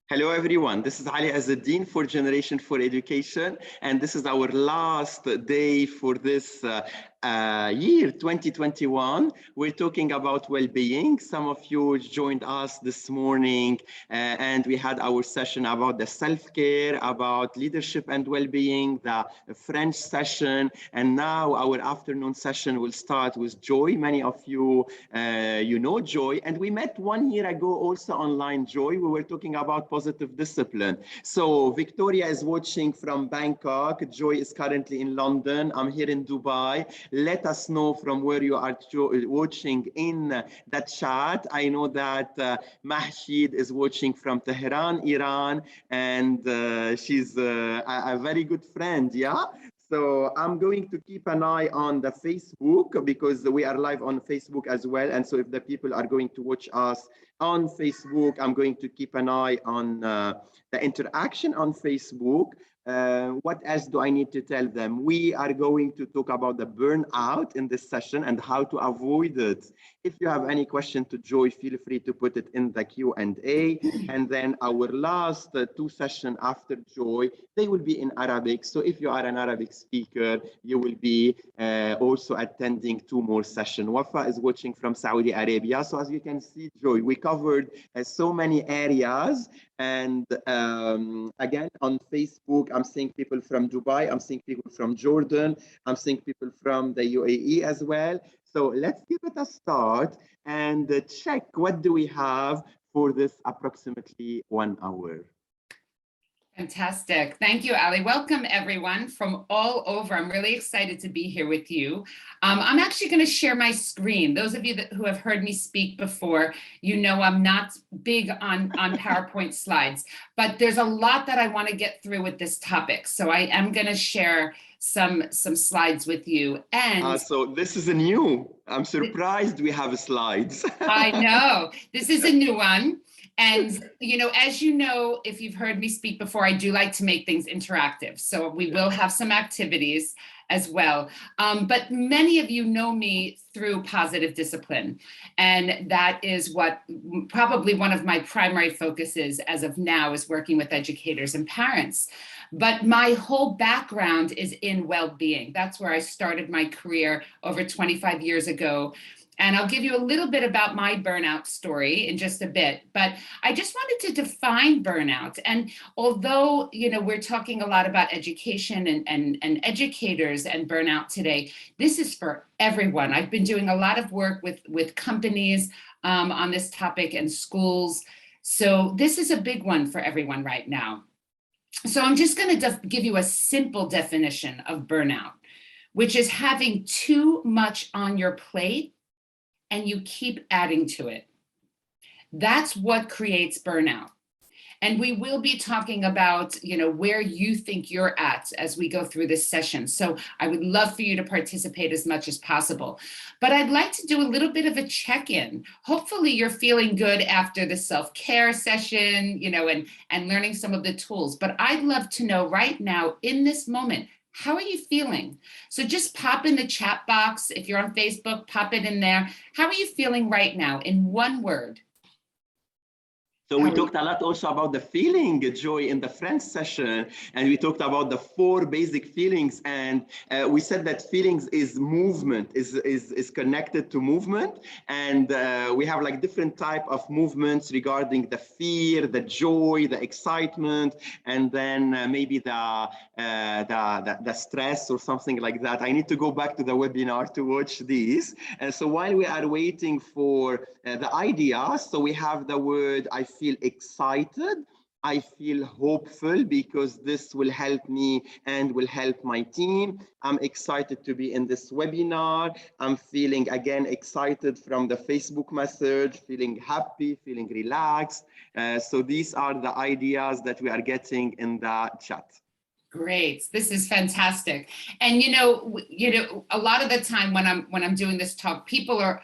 Hello everyone, this is Ali Azzeddin for Generation for Education, and this is our last day for this year 2021. We're talking about well-being. Some of you joined us this morning and we had our session about the self-care, about leadership and well-being, the French session, and now our afternoon session will start with Joy. Many of you, you know Joy, and we met 1 year ago also online, Joy. We were talking about positive discipline. So Victoria is watching from Bangkok. Joy is currently in London. I'm here in Dubai. Let us know from where you are watching in the chat. I know that Mahshid is watching from Tehran, Iran, and she's a very good friend, yeah? So I'm going to keep an eye on the Facebook because we are live on Facebook as well. And so if the people are going to watch us on Facebook, I'm going to keep an eye on the interaction on Facebook. What else do I need to tell them? We are going to talk about the burnout in this session and how to avoid it. If you have any question to Joy, feel free to put it in the Q&A. And then our last two sessions after Joy, they will be in Arabic. So if you are an Arabic speaker, you will be also attending 2 more sessions. Wafa is watching from Saudi Arabia. So as you can see, Joy, we covered so many areas. And again, on Facebook, I'm seeing people from Dubai, I'm seeing people from Jordan, I'm seeing people from the UAE as well. So let's give it a start and check what do we have for this approximately 1 hour. Fantastic. Thank you, Ali. Welcome, everyone, from all over. I'm really excited to be here with you. I'm actually going to share my screen. Those of you who have heard me speak before, you know I'm not big on PowerPoint slides, but there's a lot that I want to get through with this topic. So I am going to share some slides with you. And so this is a new, I'm surprised we have slides. I know, this is a new one. And, you know, as you know, if you've heard me speak before, I do like to make things interactive. So we will have some activities as well. But many of you know me through positive discipline. And that is what probably one of my primary focuses as of now is working with educators and parents. But my whole background is in well-being. That's where I started my career over 25 years ago. And I'll give you a little bit about my burnout story in just a bit, but I just wanted to define burnout. And although, you know, we're talking a lot about education and educators and burnout today, this is for everyone. I've been doing a lot of work with companies on this topic and schools. So this is a big one for everyone right now. So I'm just going to give you a simple definition of burnout, which is having too much on your plate and you keep adding to it. That's what creates burnout. And we will be talking about, you know, where you think you're at as we go through this session. So I would love for you to participate as much as possible. But I'd like to do a little bit of a check-in. Hopefully you're feeling good after the self-care session, you know, and learning some of the tools. But I'd love to know right now in this moment, how are you feeling? So just pop in the chat box. If you're on Facebook, pop it in there. How are you feeling right now in one word? So we talked a lot also about the feeling, Joy, in the French session, and we talked about the 4 basic feelings, and we said that feelings is movement, is connected to movement, and we have like different type of movements regarding the fear, the joy, the excitement, and then maybe the stress or something like that. I need to go back to the webinar to watch these. And so while we are waiting for the ideas, so we have the word I feel excited, I feel hopeful because this will help me and will help my team. I'm excited to be in this webinar. I'm feeling again excited from the Facebook message, feeling happy, feeling relaxed. So these are the ideas that we are getting in the chat. Great, this is fantastic. And you know, a lot of the time when I'm doing this talk, people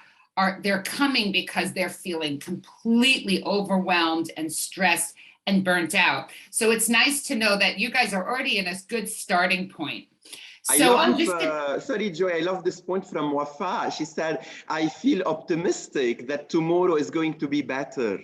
they're coming because they're feeling completely overwhelmed and stressed and burnt out. So it's nice to know that you guys are already in a good starting point. So sorry, Joy, I love this point from Wafa. She said, I feel optimistic that tomorrow is going to be better.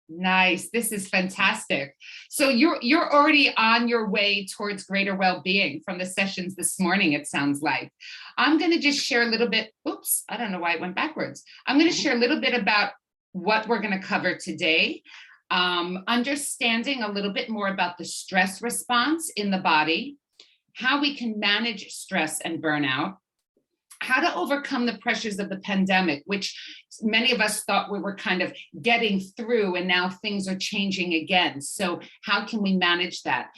Nice. This is fantastic. So you're already on your way towards greater well-being from the sessions this morning, it sounds like. I'm going to just share a little bit. Oops, I don't know why it went backwards. I'm going to share a little bit about what we're going to cover today. Understanding a little bit more about the stress response in the body, how we can manage stress and burnout, how to overcome the pressures of the pandemic, which many of us thought we were kind of getting through, and now things are changing again. So how can we manage that?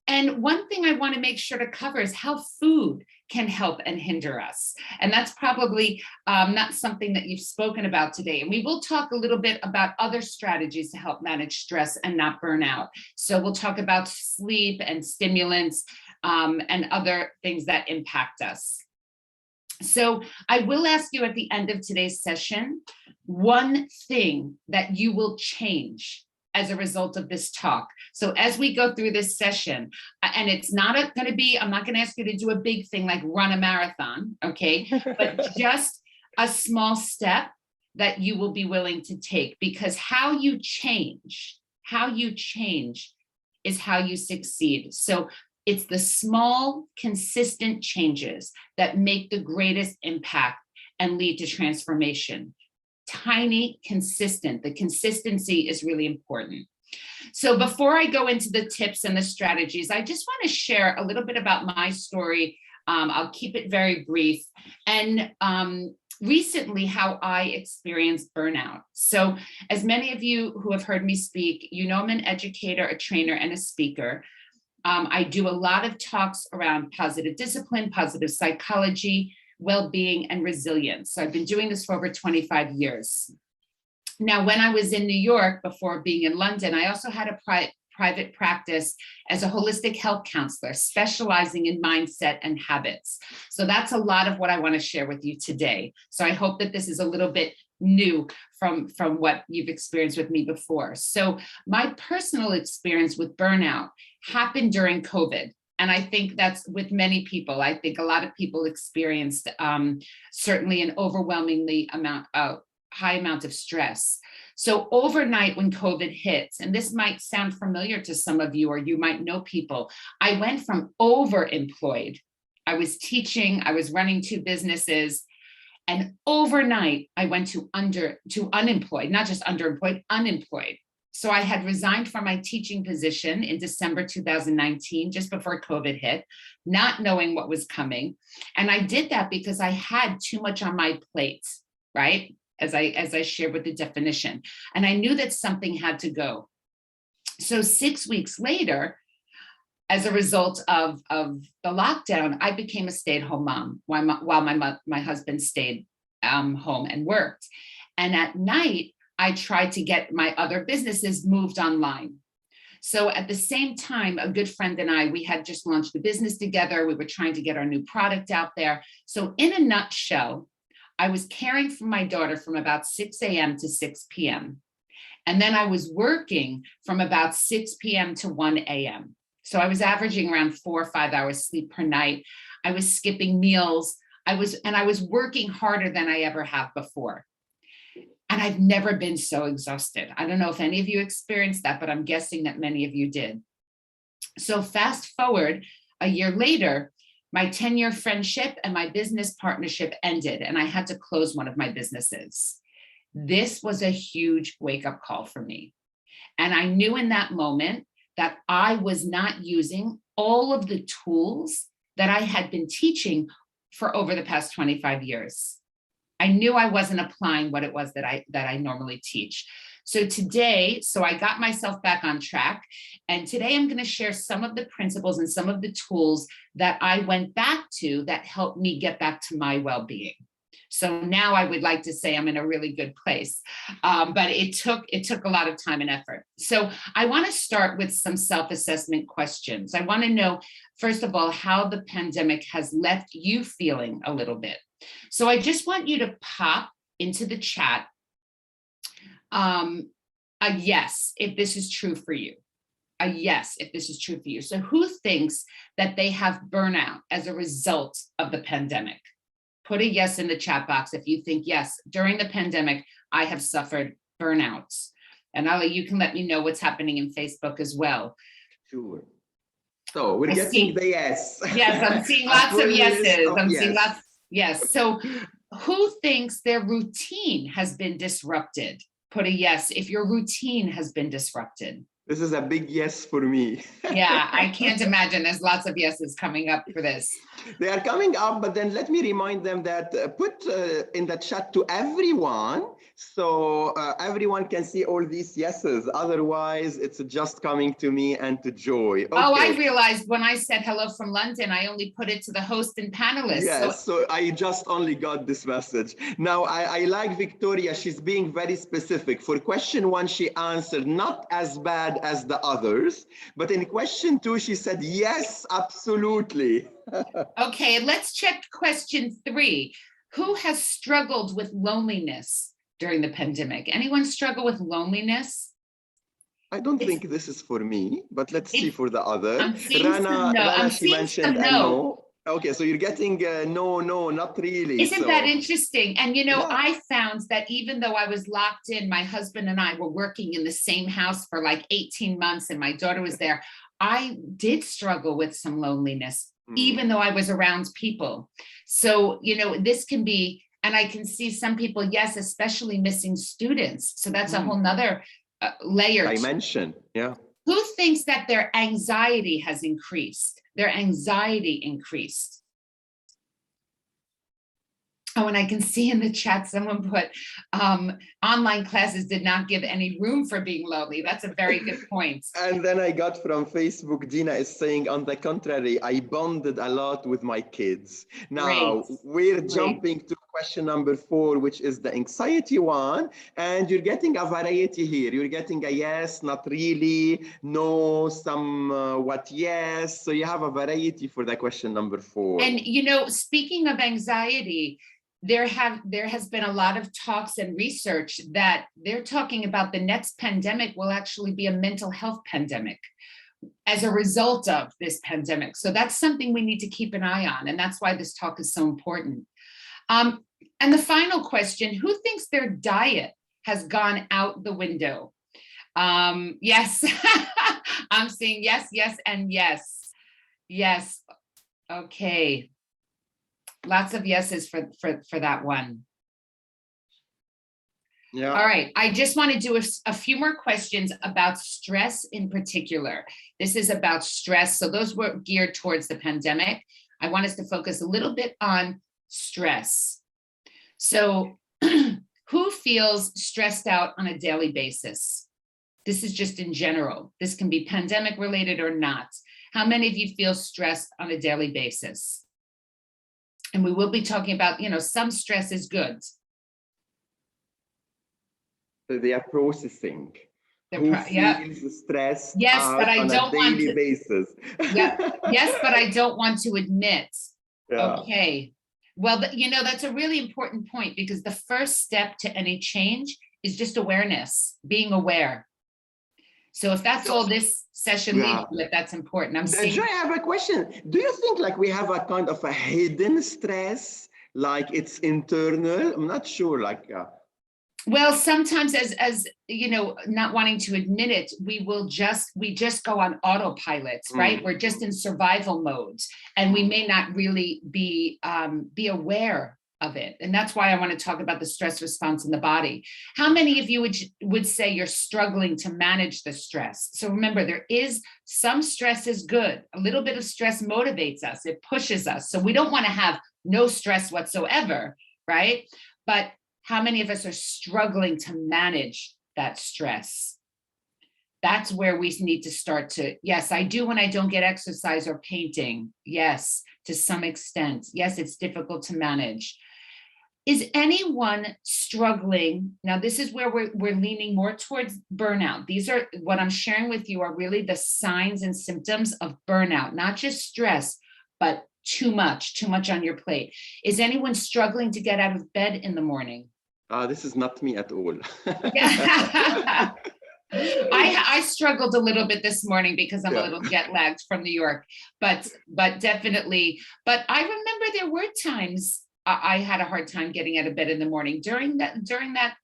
And one thing I want to make sure to cover is how food can help and hinder us. And that's probably not something that you've spoken about today. And we will talk a little bit about other strategies to help manage stress and not burn out. So we'll talk about sleep and stimulants and other things that impact us. So I will ask you at the end of today's session, one thing that you will change as a result of this talk. So as we go through this session, and it's not going to be, I'm not going to ask you to do a big thing like run a marathon, okay? But just a small step that you will be willing to take, because how you change is how you succeed. So it's the small, consistent changes that make the greatest impact and lead to transformation. Tiny, consistent. The consistency is really important. So before I go into the tips and the strategies, I just want to share a little bit about my story. I'll keep it very brief. And recently, how I experienced burnout. So as many of you who have heard me speak, you know I'm an educator, a trainer, and a speaker. I do a lot of talks around positive discipline, positive psychology, well-being, and resilience. So I've been doing this for over 25 years. Now, when I was in New York before being in London, I also had a private practice as a holistic health counselor, specializing in mindset and habits. So that's a lot of what I want to share with you today. So I hope that this is a little bit new from what you've experienced with me before. So my personal experience with burnout happened during COVID. And I think that's with many people. I think a lot of people experienced certainly an overwhelmingly high amount of stress. So overnight when COVID hits, and this might sound familiar to some of you, or you might know people, I went from overemployed. I was teaching, I was running 2 businesses, and overnight I went to unemployed, not just underemployed, unemployed. So I had resigned from my teaching position in December 2019, just before COVID hit, not knowing what was coming. And I did that because I had too much on my plate, right? As I shared with the definition. And I knew that something had to go. So 6 weeks later, as a result of the lockdown, I became a stay-at-home mom while my husband stayed home and worked. And at night, I tried to get my other businesses moved online. So at the same time, a good friend and I, we had just launched the business together. We were trying to get our new product out there. So in a nutshell, I was caring for my daughter from about 6 a.m. to 6 p.m. And then I was working from about 6 p.m. to 1 a.m. So I was averaging around 4 or 5 hours sleep per night. I was skipping meals. I was working harder than I ever have before. And I've never been so exhausted. I don't know if any of you experienced that, but I'm guessing that many of you did. So fast forward a year later, my 10-year friendship and my business partnership ended, and I had to close one of my businesses. This was a huge wake-up call for me. And I knew in that moment that I was not using all of the tools that I had been teaching for over the past 25 years. I knew I wasn't applying what it was that I normally teach. So I got myself back on track. And today I'm going to share some of the principles and some of the tools that I went back to that helped me get back to my well-being. So now I would like to say I'm in a really good place, but it took a lot of time and effort. So I want to start with some self-assessment questions. I want to know, first of all, how the pandemic has left you feeling a little bit. So I just want you to pop into the chat a yes, if this is true for you. A yes, if this is true for you. So who thinks that they have burnout as a result of the pandemic? Put a yes in the chat box if you think, yes, during the pandemic, I have suffered burnouts. And you can let me know what's happening in Facebook as well. Sure. So we're getting the yes. Yes, I'm seeing lots of yeses. I'm seeing yes. lots. Yes. So who thinks their routine has been disrupted? Put a yes if your routine has been disrupted. This is a big yes for me. Yeah, I can't imagine. There's lots of yeses coming up for this. They are coming up, but then let me remind them that put in the chat to everyone, so everyone can see all these yeses. Otherwise, it's just coming to me and to Joy. Okay. Oh, I realized when I said hello from London, I only put it to the host and panelists. Yes, so I just only got this message. Now, I like Victoria. She's being very specific. For question 1, she answered not as bad as the others, but in question 2, she said, yes, absolutely. Okay, let's check question 3. Who has struggled with loneliness during the pandemic? Anyone struggle with loneliness? I don't think this is for me, but let's see for the other. Rana, she mentioned no. Okay, so you're getting no, not really. Isn't that interesting? And you know, yeah. I found that even though I was locked in, my husband and I were working in the same house for like 18 months and my daughter was there, I did struggle with some loneliness, even though I was around people. So, you know, this can be, and I can see some people, yes, especially missing students. So that's a whole nother layer. Dimension, yeah. Who thinks that their anxiety has increased? Their anxiety increased. Oh, and I can see in the chat, someone put, online classes did not give any room for being lonely. That's a very good point. And then I got from Facebook, Dina is saying, on the contrary, I bonded a lot with my kids. Now, we're jumping to question number 4, which is the anxiety one. And you're getting a variety here. You're getting a yes, not really, no, somewhat yes. So you have a variety for the question number 4. And, you know, speaking of anxiety, there has been a lot of talks and research that they're talking about the next pandemic will actually be a mental health pandemic as a result of this pandemic. So that's something we need to keep an eye on. And that's why this talk is so important. And the final question, who thinks their diet has gone out the window? Yes, I'm seeing yes, yes, and yes. Yes, okay. Lots of yeses for that one. Yeah. All right. I just want to do a few more questions about stress in particular. This is about stress. So those were geared towards the pandemic. I want us to focus a little bit on stress. So who feels stressed out on a daily basis? This is just in general. This can be pandemic related or not. How many of you feel stressed on a daily basis? And we will be talking about, you know, some stress is good. So they are processing. Who feels stressed but I don't on a daily basis. Yes, but I don't want to admit. Yeah. Okay. Well, you know, that's a really important point because the first step to any change is just awareness, being aware. So if that's all this session leads with, that's important. I'm saying. Joy, I have a question. Do you think like we have a kind of a hidden stress, like it's internal? I'm not sure, like. Well, sometimes as you know, not wanting to admit it, we just go on autopilot, right? We're just in survival mode, and we may not really be aware of it. And that's why I want to talk about the stress response in the body. How many of you would say you're struggling to manage the stress? So remember, there is some stress is good. A little bit of stress motivates us. It pushes us. So we don't want to have no stress whatsoever, right? But how many of us are struggling to manage that stress? That's where we need to start to, yes, I do when I don't get exercise or painting. Yes, to some extent. Yes, it's difficult to manage. Is anyone struggling? Now, this is where we're leaning more towards burnout. These are what I'm sharing with you are really the signs and symptoms of burnout, not just stress, but too much on your plate. Is anyone struggling to get out of bed in the morning? This is not me at all. I struggled a little bit this morning because I'm a little jet lagged from New York, but definitely. But I remember there were times I had a hard time getting out of bed in the morning during that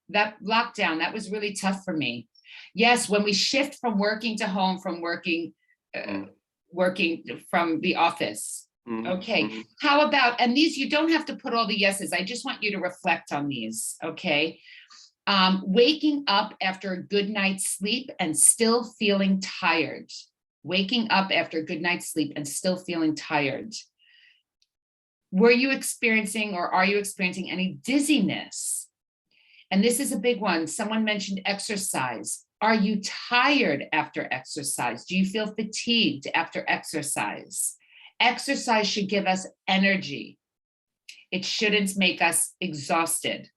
That lockdown, that was really tough for me. Yes, when we shift from working to home, from working from the office. Okay, how about, and these, you don't have to put all the yeses. I just want you to reflect on these, okay? Waking up after a good night's sleep and still feeling tired. Waking up after a good night's sleep and still feeling tired. Were you experiencing, or are you experiencing, any dizziness? And this is a big one. Someone mentioned exercise. Are you tired after exercise? Do you feel fatigued after exercise? Exercise should give us energy. It shouldn't make us exhausted,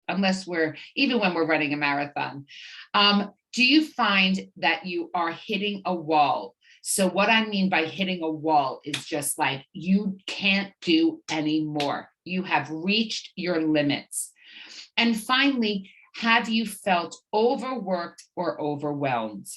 unless even when we're running a marathon. Do you find that you are hitting a wall? So what I mean by hitting a wall is just like, you can't do any more. You have reached your limits. And finally, have you felt overworked or overwhelmed?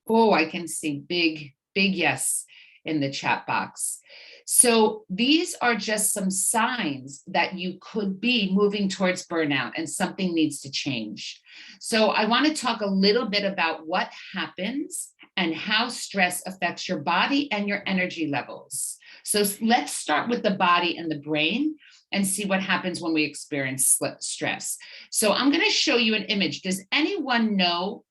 Oh, I can see big yes in the chat box. So these are just some signs that you could be moving towards burnout and something needs to change. So I want to talk a little bit about what happens and how stress affects your body and your energy levels. So let's start with the body and the brain and see what happens when we experience stress. So I'm going to show you an image. Does anyone know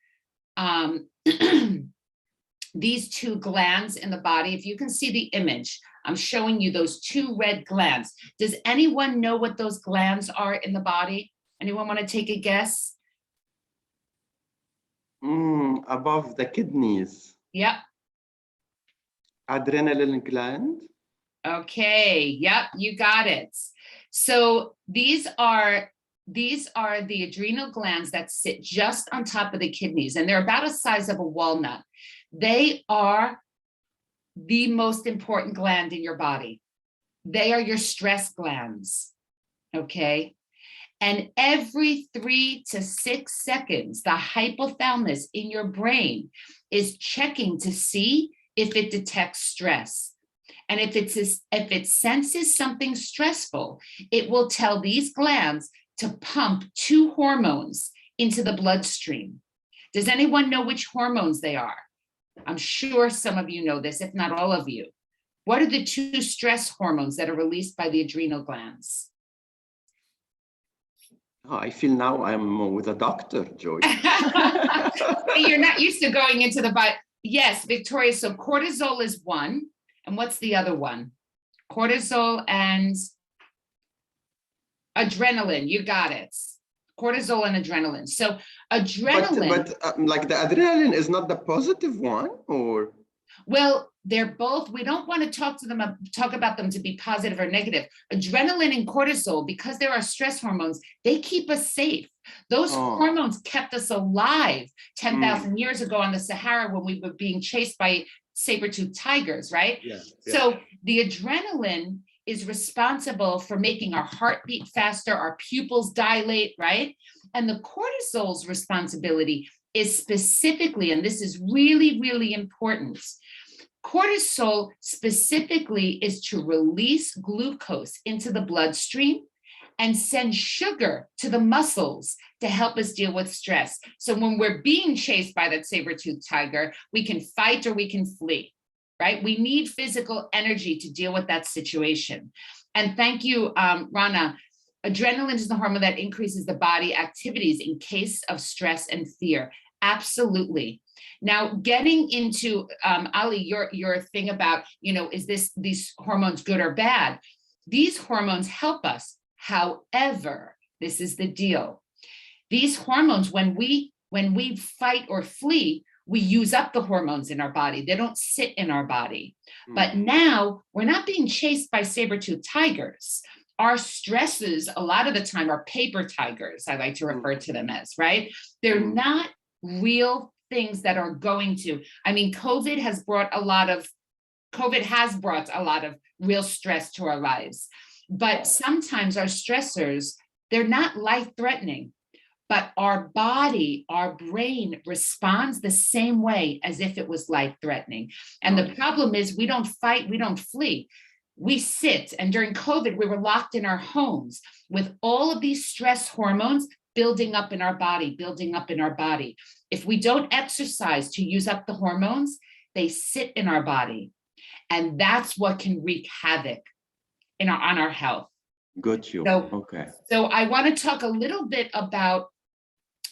these two glands in the body? If you can see the image, I'm showing you those two red glands. Does anyone know what those glands are in the body? Anyone want to take a guess? Above the kidneys. Yep. Adrenal gland. Okay, yep, you got it. So these are the adrenal glands that sit just on top of the kidneys, and they're about the size of a walnut. They are the most important gland in your body. They are your stress glands, okay? And every 3 to 6 seconds, the hypothalamus in your brain is checking to see if it detects stress. And if it senses something stressful, it will tell these glands to pump 2 hormones into the bloodstream. Does anyone know which hormones they are? I'm sure some of you know this, if not all of you. What are the 2 stress hormones that are released by the adrenal glands? Oh, I feel now I'm with a doctor, Joy. You're not used to going into the body. Yes, Victoria, so cortisol is one. And what's the other one? Cortisol and adrenaline, you got it. Cortisol and adrenaline. So adrenaline. But like the adrenaline is not the positive one, or? Well, they're both, we don't want to talk about them to be positive or negative. Adrenaline and cortisol, because there are stress hormones, they keep us safe. Those hormones kept us alive 10,000 years ago on the Sahara when we were being chased by saber-toothed tigers, right? Yeah. So the adrenaline is responsible for making our heart beat faster, our pupils dilate, right? And the cortisol's responsibility is specifically, and this is really, really important, cortisol specifically is to release glucose into the bloodstream and send sugar to the muscles to help us deal with stress. So when we're being chased by that saber-toothed tiger, we can fight or we can flee, right? We need physical energy to deal with that situation. And thank you, Rana. Adrenaline is the hormone that increases the body activities in case of stress and fear. Absolutely. Now, getting into, Ali, your thing about, is these hormones good or bad? These hormones help us. However, this is the deal. These hormones, when we fight or flee, we use up the hormones in our body. They don't sit in our body. But now we're not being chased by saber-toothed tigers. Our stresses, a lot of the time, are paper tigers, I like to refer to them as, right? They're not real things that are going to, COVID has brought a lot of real stress to our lives. But sometimes our stressors, they're not life-threatening, but our body, our brain responds the same way as if it was life-threatening. And the problem is we don't fight, we don't flee. We sit, and during COVID, we were locked in our homes with all of these stress hormones building up in our body, building up in our body. If we don't exercise to use up the hormones, they sit in our body. And that's what can wreak havoc on our health. Got you. So, okay. So I want to talk a little bit about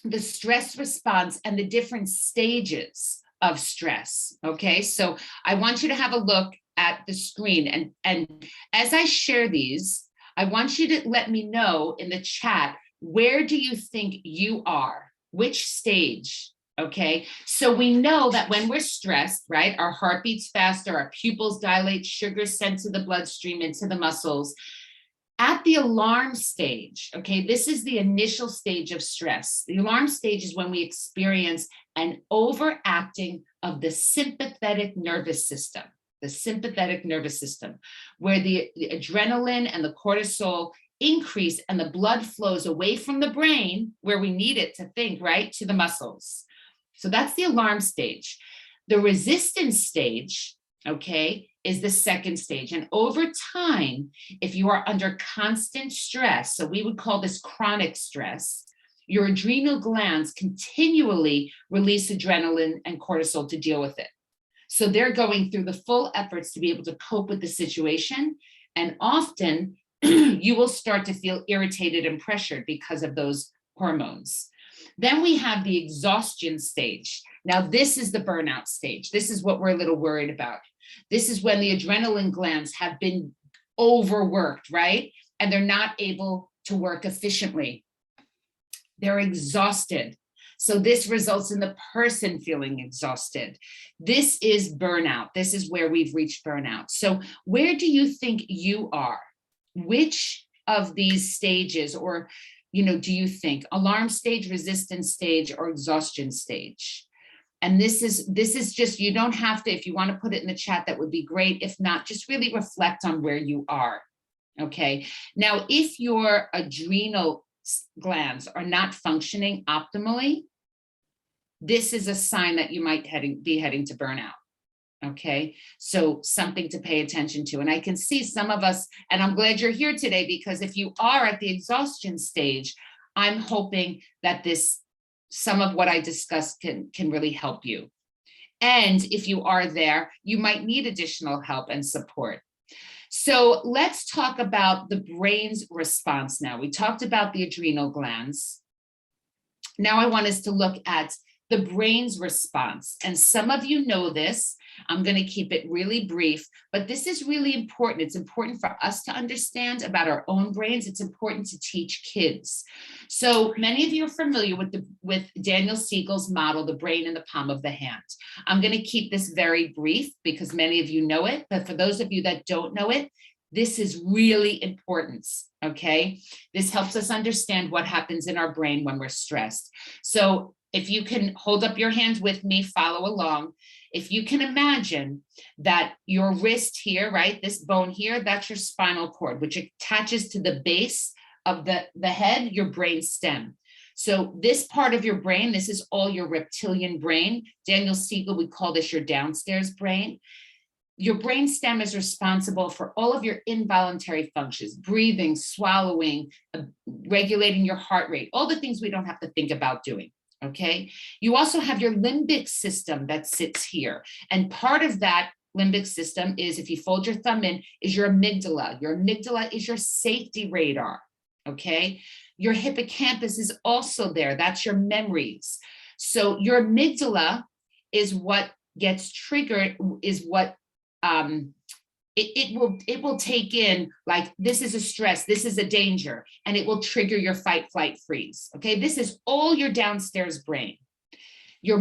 the stress response and the different stages of stress. Okay, so I want you to have a look at the screen. And as I share these, I want you to let me know in the chat, where do you think you are? Which stage? Okay, so we know that when we're stressed, right, our heart beats faster, our pupils dilate, sugars sent to the bloodstream, into the muscles. At the alarm stage, okay, this is the initial stage of stress. The alarm stage is when we experience an overacting of the sympathetic nervous system, where the adrenaline and the cortisol increase and the blood flows away from the brain, where we need it to think, right, to the muscles. So that's the alarm stage. The resistance stage, okay, is the second stage. And over time, if you are under constant stress, so we would call this chronic stress, your adrenal glands continually release adrenaline and cortisol to deal with it. So they're going through the full efforts to be able to cope with the situation. And often you will start to feel irritated and pressured because of those hormones. Then we have the exhaustion stage. Now, this is the burnout stage. This is what we're a little worried about. This is when the adrenaline glands have been overworked, right? And they're not able to work efficiently. They're exhausted. So this results in the person feeling exhausted. This is burnout. This is where we've reached burnout. So where do you think you are? Which of these stages, or do you think alarm stage, resistance stage, or exhaustion stage? And this is just, you don't have to, if you want to put it in the chat, that would be great. If not, just really reflect on where you are. Okay. Now, if your adrenal glands are not functioning optimally, this is a sign that you might be heading to burnout. Okay, so something to pay attention to. And I can see some of us, and I'm glad you're here today, because if you are at the exhaustion stage, I'm hoping that some of what I discussed can really help you. And if you are there, you might need additional help and support. So let's talk about the brain's response now. We talked about the adrenal glands. Now I want us to look at the brain's response. And some of you know this. I'm going to keep it really brief, but this is really important. It's important for us to understand about our own brains. It's important to teach kids. So many of you are familiar with Daniel Siegel's model, the brain in the palm of the hand. I'm going to keep this very brief because many of you know it, but for those of you that don't know it, this is really important, okay? This helps us understand what happens in our brain when we're stressed. So if you can hold up your hand with me, follow along. If you can imagine that your wrist here, right, this bone here, that's your spinal cord, which attaches to the base of the head, your brain stem. So this part of your brain, this is all your reptilian brain. Daniel Siegel would call this your downstairs brain. Your brain stem is responsible for all of your involuntary functions, breathing, swallowing, regulating your heart rate, all the things we don't have to think about doing. Okay, you also have your limbic system that sits here. And part of that limbic system is, if you fold your thumb in, is your amygdala. Your amygdala is your safety radar. Okay, your hippocampus is also there. That's your memories. So your amygdala is what gets triggered, is what it will take in, like, this is a stress, this is a danger, and it will trigger your fight, flight, freeze. Okay, this is all your downstairs brain, your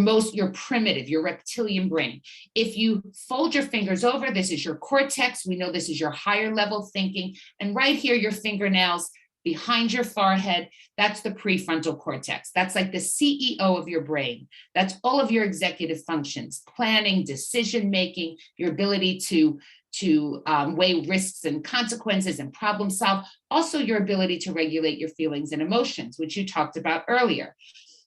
primitive, your reptilian brain. If you fold your fingers over, this is your cortex. We know this is your higher level thinking. And right here, your fingernails behind your forehead, that's the prefrontal cortex. That's like the CEO of your brain. That's all of your executive functions, planning, decision-making, your ability to weigh risks and consequences and problem solve. Also your ability to regulate your feelings and emotions, which you talked about earlier.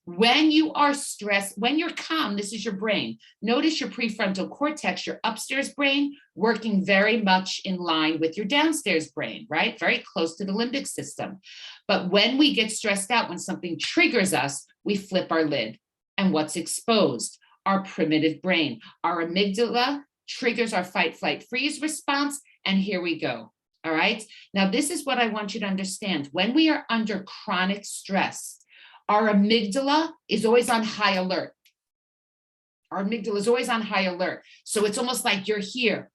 When you are stressed, when you're calm, this is your brain. Notice your prefrontal cortex, your upstairs brain, working very much in line with your downstairs brain, right? Very close to the limbic system. But when we get stressed out, when something triggers us, we flip our lid. And what's exposed? Our primitive brain. Our amygdala triggers our fight, flight, freeze response. And here we go. All right. Now, this is what I want you to understand. When we are under chronic stress, our amygdala is always on high alert. Our amygdala is always on high alert. So it's almost like you're here,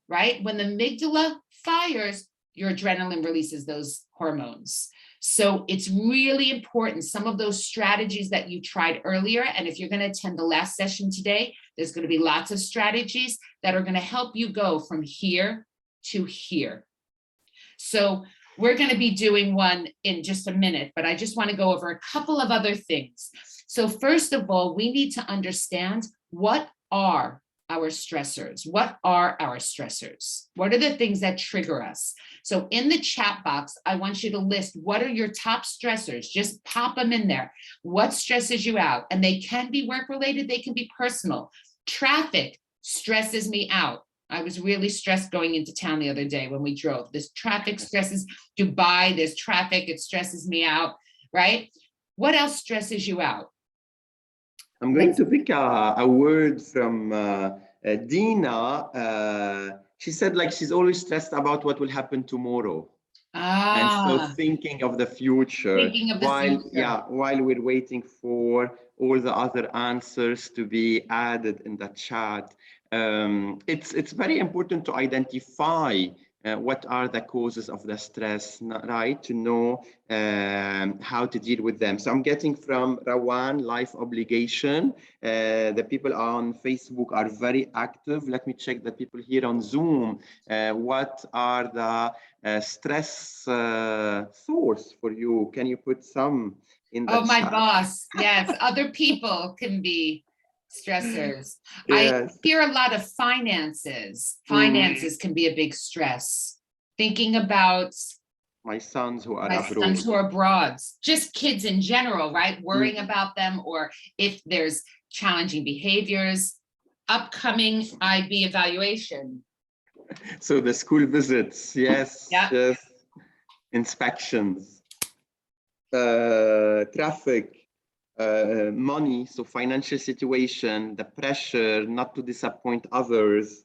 right? When the amygdala fires, your adrenaline releases those hormones. So it's really important. Some of those strategies that you tried earlier, and if you're going to attend the last session today, there's going to be lots of strategies that are going to help you go from here to here. So we're going to be doing one in just a minute, but I just want to go over a couple of other things. So first of all, we need to understand, what are our stressors? What are our stressors? What are the things that trigger us? So in the chat box, I want you to list, what are your top stressors? Just pop them in there. What stresses you out? And they can be work-related, they can be personal. Traffic stresses me out. I was really stressed going into town the other day when we drove. This traffic stresses Dubai, there's traffic, it stresses me out, right? What else stresses you out? I'm going to pick a word from Dina. She said, like, she's always stressed about what will happen tomorrow. And so thinking of the future, thinking of the future. while we're waiting for all the other answers to be added in the chat. It's very important to identify what are the causes of the stress, right? To know how to deal with them. So I'm getting from Rawan, life obligation. The people on Facebook are very active. Let me check the people here on Zoom. What are the stress source for you? Can you put some in the chat? My boss, yes. Other people can be stressors. Yes. I hear a lot of finances. Finances can be a big stress. Thinking about my sons who are abroad. Sons who are abroad. Just kids in general, right? Worrying about them, or if there's challenging behaviors. Upcoming IB evaluation. So the school visits, yes, yep. Yes. Inspections, traffic, money, so financial situation, the pressure not to disappoint others.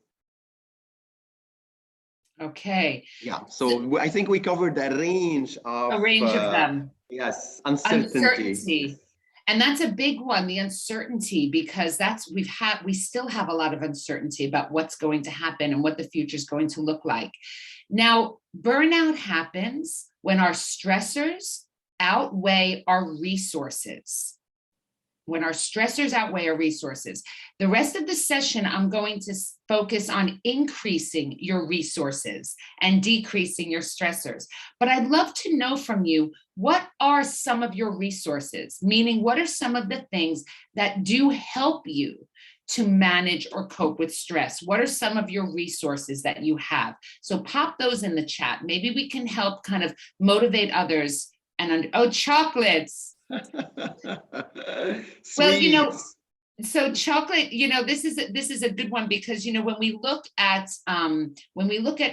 Okay. Yeah, so I think we covered a range of them. Yes, uncertainty. And that's a big one, the uncertainty, because we still have a lot of uncertainty about what's going to happen and what the future is going to look like. Now, burnout happens when our stressors outweigh our resources. When our stressors outweigh our resources. The rest of the session, I'm going to focus on increasing your resources and decreasing your stressors. But I'd love to know from you, what are some of your resources? Meaning, what are some of the things that do help you to manage or cope with stress? What are some of your resources that you have? So pop those in the chat. Maybe we can help kind of motivate others. And chocolates. Well, so chocolate, this is a good one, because when we look at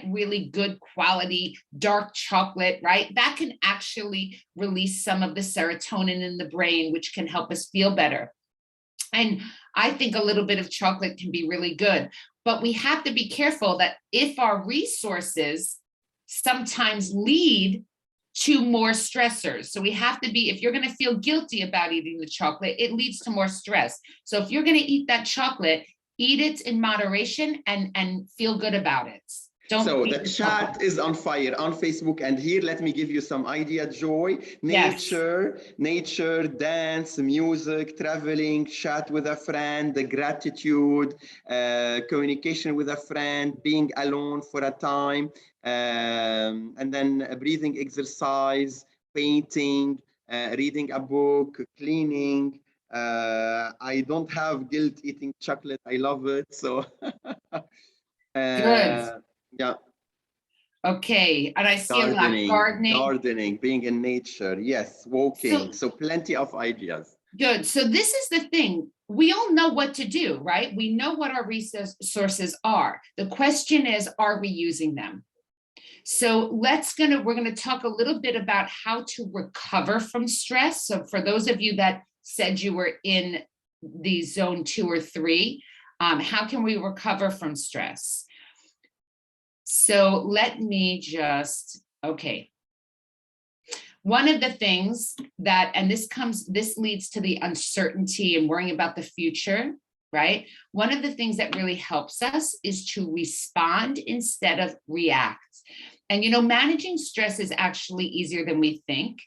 really good quality dark chocolate, right, that can actually release some of the serotonin in the brain, which can help us feel better. And I think a little bit of chocolate can be really good, but we have to be careful that if our resources sometimes lead to more stressors. So we have to be, if you're going to feel guilty about eating the chocolate, it leads to more stress. So if you're going to eat that chocolate, eat it in moderation and feel good about it. So the chat is on fire on Facebook and here. Let me give you some idea, Joy. Nature, dance, music, traveling, chat with a friend, the gratitude, communication with a friend, being alone for a time, and then a breathing exercise, painting, reading a book, cleaning. I don't have guilt eating chocolate. I love it. So good. Yeah. Okay, and I see a lot. Gardening, being in nature, yes, walking. So plenty of ideas. Good. So this is the thing. We all know what to do, right? We know what our resources are. The question is, are we using them? So we're going to talk a little bit about how to recover from stress. So for those of you that said you were in the zone 2 or 3, how can we recover from stress? So let me just, okay. One of the things that, and this leads to the uncertainty and worrying about the future, right? One of the things that really helps us is to respond instead of react. And, managing stress is actually easier than we think.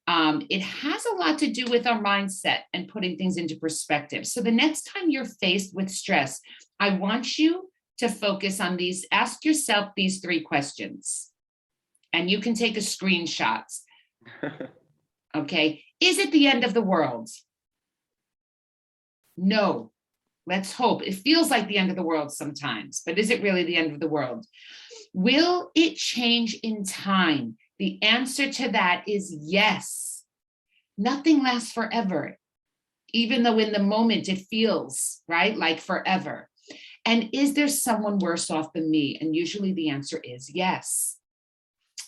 It has a lot to do with our mindset and putting things into perspective. So the next time you're faced with stress, I want you to focus on these, ask yourself these 3 questions, and you can take a screenshot. Okay, is it the end of the world? No, let's hope. It feels like the end of the world sometimes, but is it really the end of the world? Will it change in time? The answer to that is yes. Nothing lasts forever, even though in the moment it feels, right, like forever. And is there someone worse off than me? And usually the answer is yes.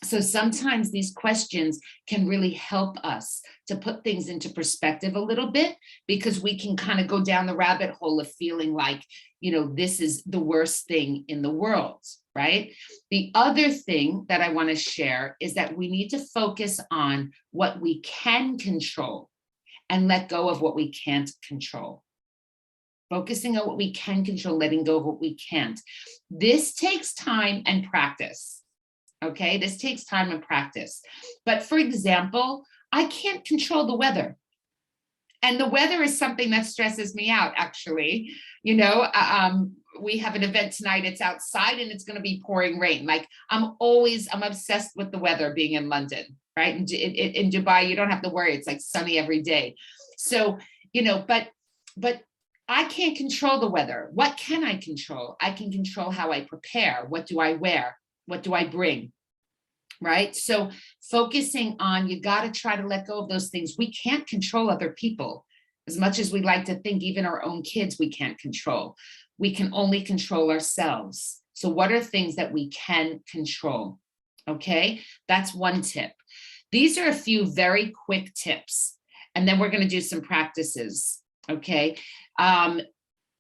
So sometimes these questions can really help us to put things into perspective a little bit, because we can kind of go down the rabbit hole of feeling like, this is the worst thing in the world, right? The other thing that I want to share is that we need to focus on what we can control and let go of what we can't control. Focusing on what we can control, letting go of what we can't. This takes time and practice. Okay, this takes time and practice. But for example, I can't control the weather. And the weather is something that stresses me out, actually. We have an event tonight, it's outside and it's going to be pouring rain. Like I'm obsessed with the weather being in London, right? In Dubai, you don't have to worry. It's like sunny every day. So, but I can't control the weather. What can I control? I can control how I prepare. What do I wear? What do I bring? Right? So focusing on, you got to try to let go of those things. We can't control other people. As much as we like to think, even our own kids, we can't control. We can only control ourselves. So what are things that we can control? Okay, that's one tip. These are a few very quick tips. And then we're going to do some practices. Okay.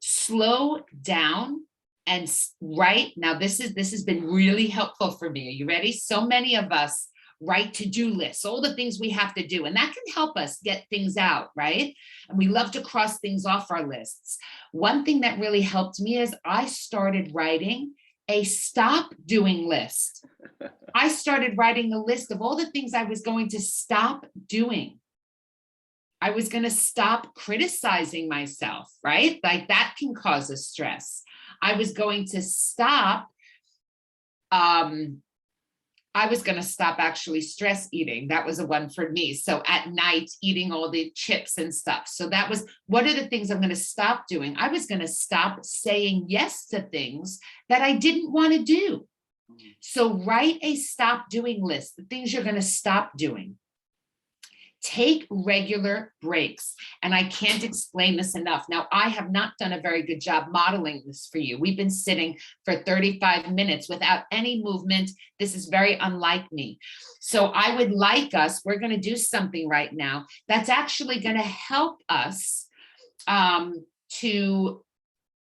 Slow down and write. Now, this has been really helpful for me. Are you ready? So many of us write to-do lists, all the things we have to do, and that can help us get things out, right? And we love to cross things off our lists. One thing that really helped me is I started writing a stop doing list. I started writing a list of all the things I was going to stop doing. I was going to stop criticizing myself, right? Like that can cause us stress. I was going to stop, actually stress eating. That was a one for me. So at night, eating all the chips and stuff. So that was, what are the things I'm going to stop doing? I was going to stop saying yes to things that I didn't want to do. So write a stop doing list, the things you're going to stop doing. Take regular breaks. And I can't explain this enough. Now, I have not done a very good job modeling this for you. We've been sitting for 35 minutes without any movement. This is very unlike me. So I would like us, we're going to do something right now that's actually going to help us to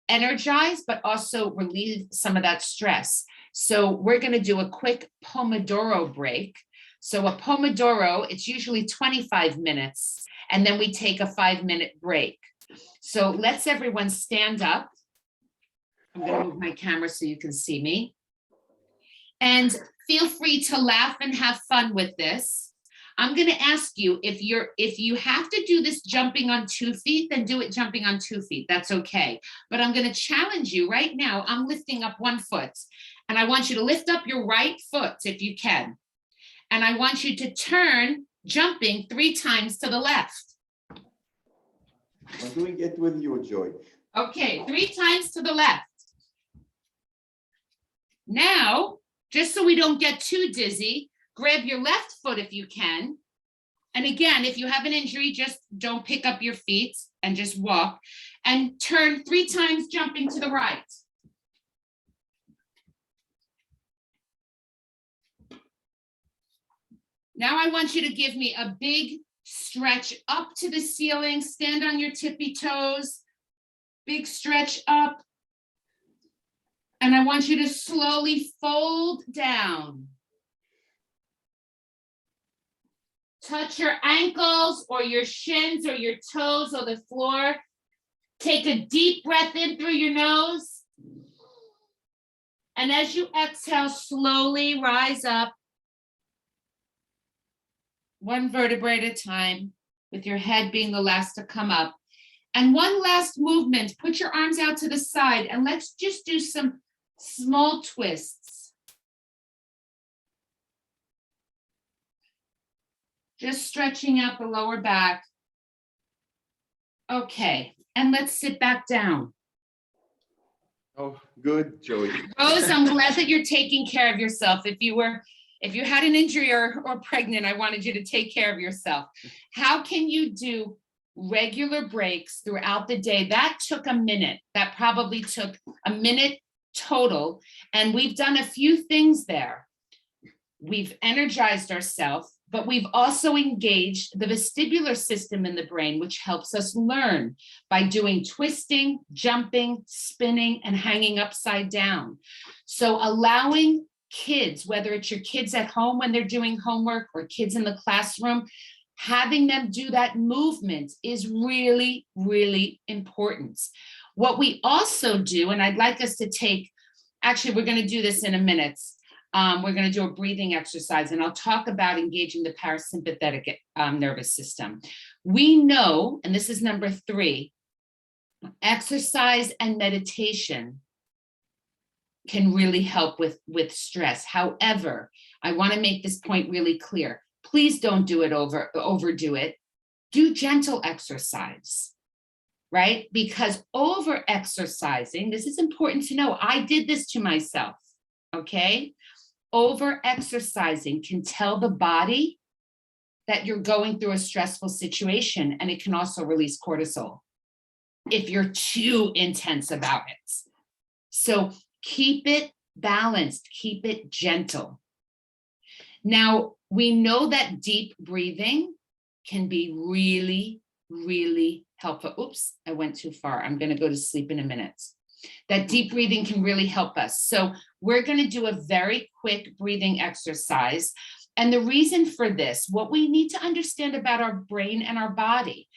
energize, but also relieve some of that stress. So we're going to do a quick Pomodoro break. So a Pomodoro, it's usually 25 minutes, and then we take a 5-minute break. So let's everyone stand up. I'm going to move my camera so you can see me. And feel free to laugh and have fun with this. I'm going to ask you, if you have to do this jumping on 2 feet, then do it jumping on 2 feet. That's okay. But I'm going to challenge you right now. I'm lifting up 1 foot, and I want you to lift up your right foot if you can. And I want you to turn jumping 3 times to the left. I'm doing it with you, Joy. Okay, 3 times to the left. Now, just so we don't get too dizzy, grab your left foot if you can, And again, if you have an injury, just don't pick up your feet and just walk and turn 3 times, jumping to the right. Now I want you to give me a big stretch up to the ceiling, stand on your tippy toes, big stretch up. And I want you to slowly fold down. Touch your ankles or your shins or your toes or the floor. Take a deep breath in through your nose. And as you exhale, slowly rise up. 1 vertebrae at a time, with your head being the last to come up. And one last movement, put your arms out to the side and let's just do some small twists. Just stretching out the lower back. Okay, and let's sit back down. Oh, good, Joy. Rose, I'm glad that you're taking care of yourself. If you had an injury or pregnant, I wanted you to take care of yourself. How can you do regular breaks throughout the day? That took a minute. That probably took a minute total. And we've done a few things there. We've energized ourselves, but we've also engaged the vestibular system in the brain, which helps us learn by doing twisting, jumping, spinning, and hanging upside down. So allowing kids, whether it's your kids at home when they're doing homework or kids in the classroom, having them do that movement is really, really important. What we also do, and I'd like us to take, actually, we're going to do this in a minute. We're going to do a breathing exercise, and I'll talk about engaging the parasympathetic nervous system. We know, and this is number 3, exercise and meditation can really help with stress. However, I want to make this point really clear. Please don't do it overdo it. Do gentle exercise, right? Because over exercising, this is important to know. I did this to myself, okay? Over exercising can tell the body that you're going through a stressful situation, and it can also release cortisol if you're too intense about it. So keep it balanced, keep it gentle. Now, we know that deep breathing can be really, really helpful. Oops, I went too far. I'm going to go to sleep in a minute. That deep breathing can really help us. So we're going to do a very quick breathing exercise. And the reason for this, what we need to understand about our brain and our body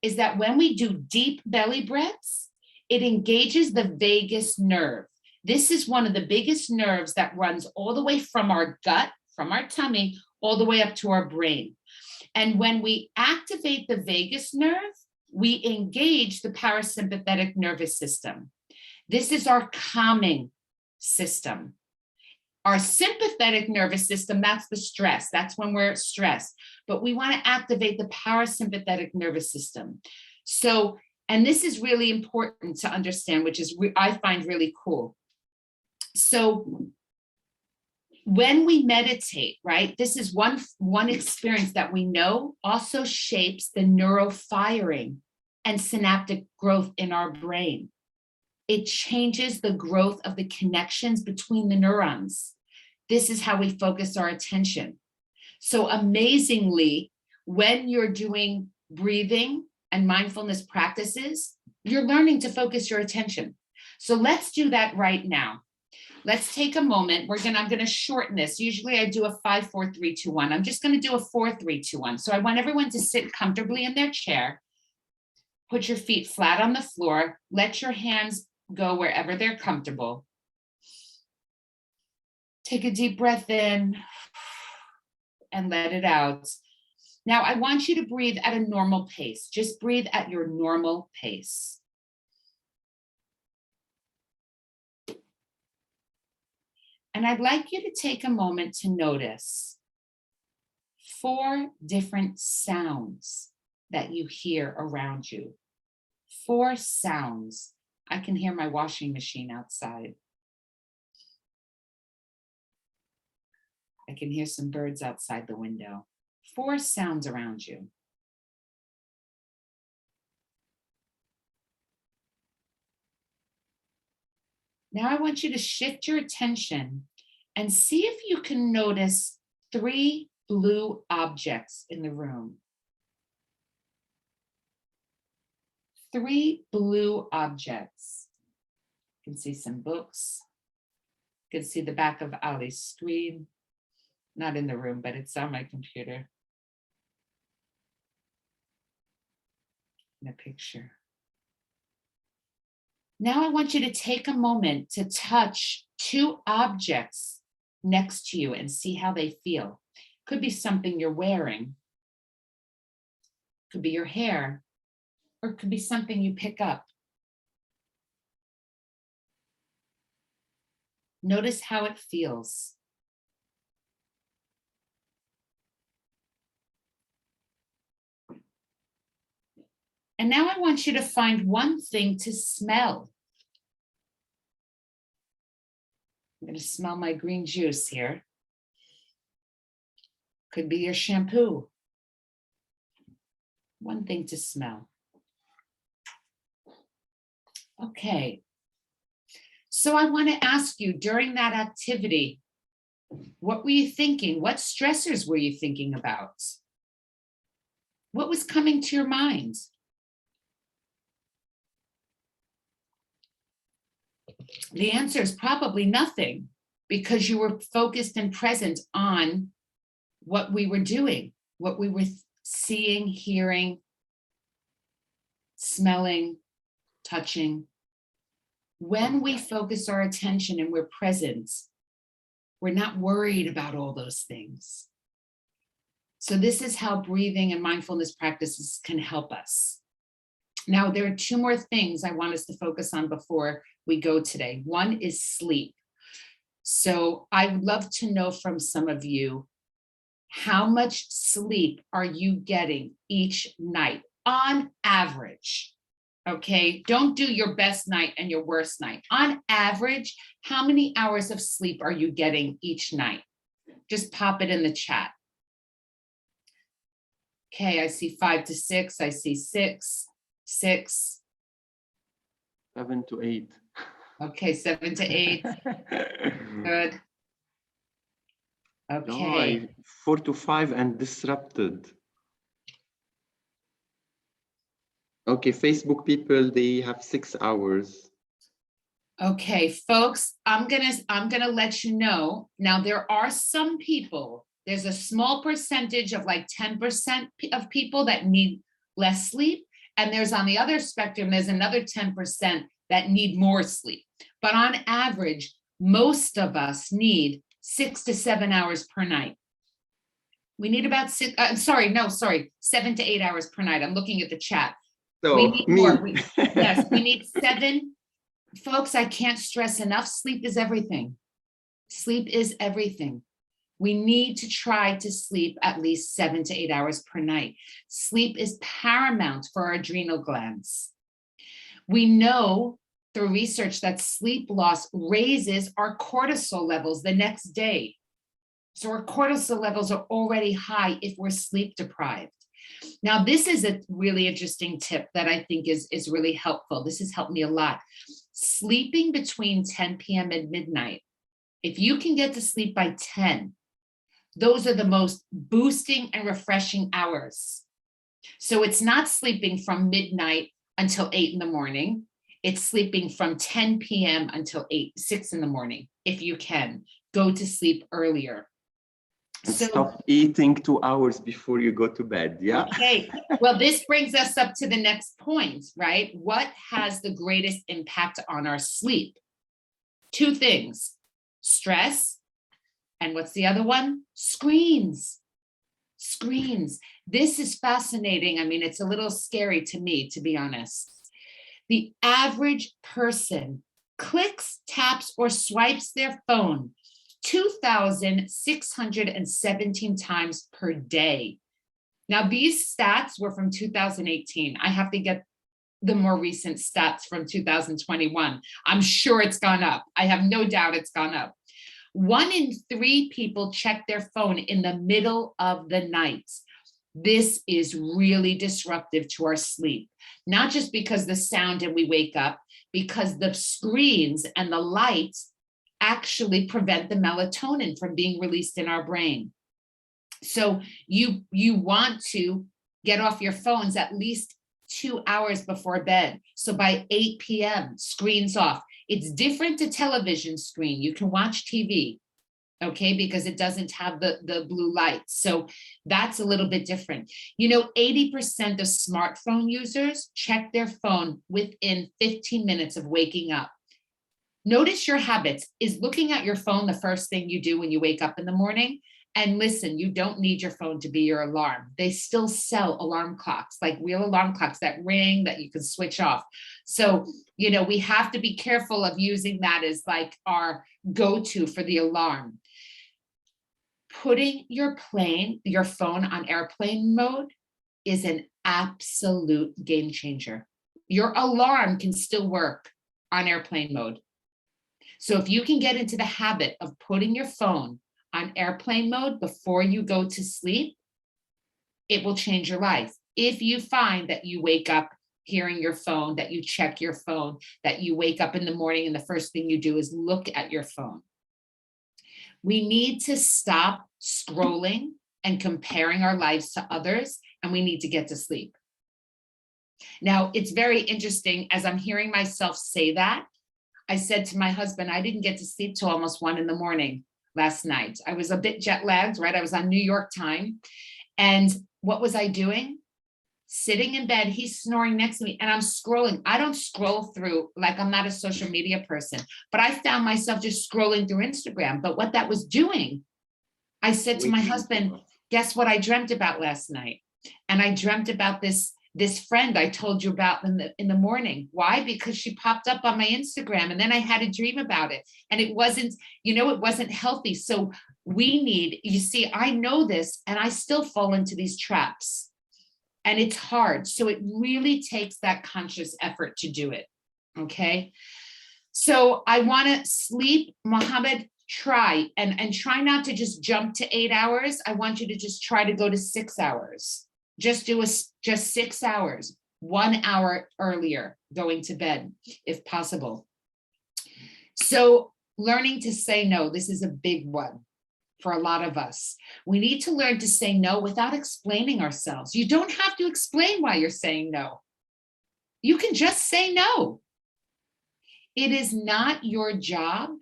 is that when we do deep belly breaths, it engages the vagus nerve. This is one of the biggest nerves that runs all the way from our gut, from our tummy, all the way up to our brain. And when we activate the vagus nerve, we engage the parasympathetic nervous system. This is our calming system. Our sympathetic nervous system, that's the stress. That's when we're stressed. But we want to activate the parasympathetic nervous system. So, and this is really important to understand, which is I find really cool. So when we meditate, right, this is one experience that we know also shapes the neurofiring and synaptic growth in our brain. It changes the growth of the connections between the neurons. This is how we focus our attention. So amazingly, when you're doing breathing and mindfulness practices, you're learning to focus your attention. So let's do that right now. Let's take a moment. I'm going to shorten this. Usually I do a 5, 4, 3, 2, 1. I'm just going to do a 4, 3, 2, 1. So I want everyone to sit comfortably in their chair. Put your feet flat on the floor. Let your hands go wherever they're comfortable. Take a deep breath in and let it out. Now I want you to breathe at a normal pace. Just breathe at your normal pace. And I'd like you to take a moment to notice 4 different sounds that you hear around you. 4 sounds. I can hear my washing machine outside. I can hear some birds outside the window. 4 sounds around you. Now I want you to shift your attention and see if you can notice 3 blue objects in the room. 3 blue objects. You can see some books. You can see the back of Ali's screen. Not in the room, but it's on my computer. In a picture. Now I want you to take a moment to touch 2 objects next to you and see how they feel. Could be something you're wearing. Could be your hair, or it could be something you pick up. Notice how it feels. And now I want you to find one thing to smell. I'm going to smell my green juice here. Could be your shampoo. One thing to smell. Okay. So I want to ask you, during that activity, what were you thinking? What stressors were you thinking about? What was coming to your mind? The answer is probably nothing, because you were focused and present on what we were doing, what we were seeing, hearing, smelling, touching. When we focus our attention and we're present, we're not worried about all those things. So this is how breathing and mindfulness practices can help us. Now, there are 2 more things I want us to focus on before we go today. One is sleep. So I would love to know from some of you, how much sleep are you getting each night on average? Okay, don't do your best night and your worst night. On average, how many hours of sleep are you getting each night? Just pop it in the chat. Okay, I see 5 to 6, I see 6, 6. 7 to 8. Okay, 7 to 8. Good. Okay. Joy, 4 to 5 and disrupted. Okay, Facebook people, they have 6 hours. Okay, folks, I'm gonna let you know. Now, there are some people, there's a small percentage of like 10% of people that need less sleep. And there's on the other spectrum, there's another 10% that need more sleep. But on average, most of us need 6 to 7 hours per night. We need about 7 to 8 hours per night. I'm looking at the chat. So we need more. Yes, we need 7. Folks, I can't stress enough, sleep is everything. Sleep is everything. We need to try to sleep at least 7 to 8 hours per night. Sleep is paramount for our adrenal glands. We know through research that sleep loss raises our cortisol levels the next day. So our cortisol levels are already high if we're sleep deprived. Now, this is a really interesting tip that I think is really helpful. This has helped me a lot. Sleeping between 10 p.m. and midnight. If you can get to sleep by 10, those are the most boosting and refreshing hours. So it's not sleeping from midnight until 8 in the morning. It's sleeping from 10 p.m. until 6 in the morning. If you can, go to sleep earlier. So, stop eating 2 hours before you go to bed, yeah? Okay, well, this brings us up to the next point, right? What has the greatest impact on our sleep? 2 things, stress, and what's the other one? Screens. Screens. This is fascinating. I mean, it's a little scary to me, to be honest. The average person clicks, taps, or swipes their phone 2,617 times per day. Now, these stats were from 2018. I have to get the more recent stats from 2021. I'm sure it's gone up. I have no doubt it's gone up. 1 in 3 people check their phone in the middle of the night. This is really disruptive to our sleep, not just because the sound and we wake up, because the screens and the lights actually prevent the melatonin from being released in our brain. So you want to get off your phones at least 2 hours before bed. So by 8 p.m., screens off. It's different to television screen. You can watch TV, okay, because it doesn't have the blue lights. So that's a little bit different. 80% of smartphone users check their phone within 15 minutes of waking up. Notice your habits. Is looking at your phone the first thing you do when you wake up in the morning? And listen, you don't need your phone to be your alarm. They still sell alarm clocks, like real alarm clocks that ring that you can switch off. So, we have to be careful of using that as like our go-to for the alarm. Putting your phone on airplane mode is an absolute game changer. Your alarm can still work on airplane mode. So if you can get into the habit of putting your phone on airplane mode before you go to sleep, it will change your life. If you find that you wake up hearing your phone, that you check your phone, that you wake up in the morning and the first thing you do is look at your phone. We need to stop scrolling and comparing our lives to others, and we need to get to sleep. Now, it's very interesting, as I'm hearing myself say that, I said to my husband, I didn't get to sleep till almost 1 a.m. last night. I was a bit jet lagged, right? I was on New York time. And what was I doing? Sitting in bed, he's snoring next to me, and I'm scrolling. I don't scroll through, like I'm not a social media person, but I found myself just scrolling through Instagram. But what that was doing, I said to my husband, guess what I dreamt about last night? And I dreamt about this friend I told you about in the morning. Why? Because she popped up on my Instagram, and then I had a dream about it, and it wasn't, it wasn't healthy. So we need, I know this, and I still fall into these traps, and it's hard. So it really takes that conscious effort to do it. Okay. So I want to sleep, Mohammed, try and try not to just jump to 8 hours. I want you to just try to go to 6 hours. Just 6 hours, 1 hour earlier going to bed, if possible. So learning to say no, this is a big one for a lot of us. We need to learn to say no without explaining ourselves. You don't have to explain why you're saying no. You can just say no. It is not your job